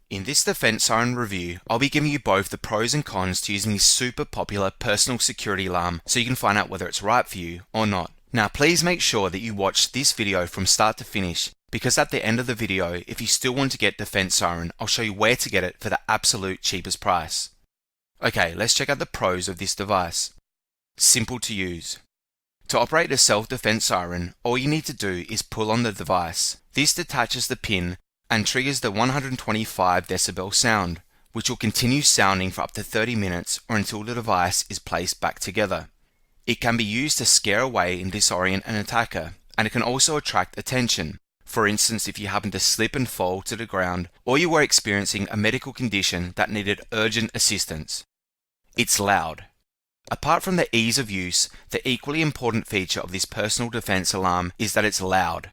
In this Defense Siren review, I'll be giving you both the pros and cons to using this super popular personal security alarm so you can find out whether it's right for you or not. Now please make sure that you watch this video from start to finish, because at the end of the video, if you still want to get Defense Siren, I'll show you where to get it for the absolute cheapest price. Okay, let's check out the pros of this device. Simple to use. To operate a self-defense siren, all you need to do is pull on the device. This detaches the pin and triggers the 125 decibel sound, which will continue sounding for up to 30 minutes or until the device is placed back together. It can be used to scare away and disorient an attacker, and it can also attract attention. For instance, if you happen to slip and fall to the ground, or you were experiencing a medical condition that needed urgent assistance. It's loud. Apart from the ease of use, the equally important feature of this personal defense alarm is that it's loud.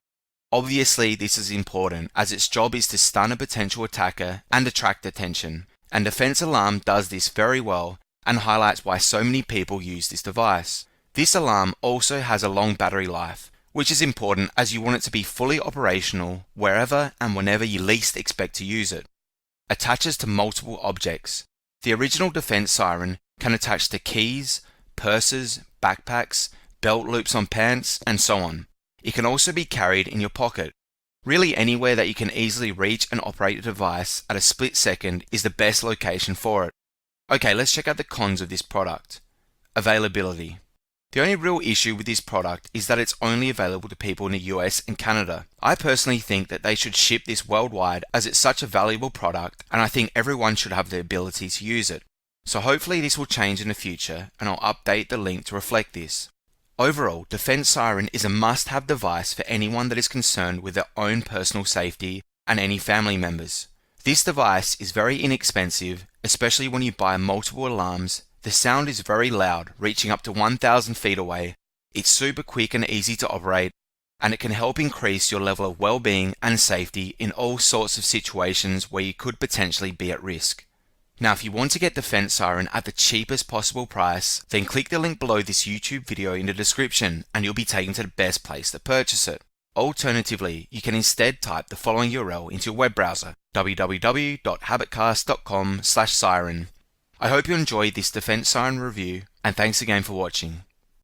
Obviously, this is important as its job is to stun a potential attacker and attract attention, and Defense Alarm does this very well and highlights why so many people use this device. This alarm also has a long battery life, which is important as you want it to be fully operational wherever and whenever you least expect to use it. Attaches to multiple objects. The original Defense Siren can attach to keys, purses, backpacks, belt loops on pants, and so on. It can also be carried in your pocket. Really anywhere that you can easily reach and operate a device at a split second is the best location for it. Okay, let's check out the cons of this product. Availability. The only real issue with this product is that it's only available to people in the US and Canada. I personally think that they should ship this worldwide as it's such a valuable product, and I think everyone should have the ability to use it. So hopefully this will change in the future, and I'll update the link to reflect this. Overall, Defense Siren is a must-have device for anyone that is concerned with their own personal safety and any family members. This device is very inexpensive, especially when you buy multiple alarms. The sound is very loud, reaching up to 1,000 feet away. It's super quick and easy to operate, and it can help increase your level of well-being and safety in all sorts of situations where you could potentially be at risk. Now, if you want to get Defense Siren at the cheapest possible price, then click the link below this YouTube video in the description and you'll be taken to the best place to purchase it. Alternatively, you can instead type the following URL into your web browser, www.habitcast.com/siren. I hope you enjoyed this Defense Siren review, and thanks again for watching.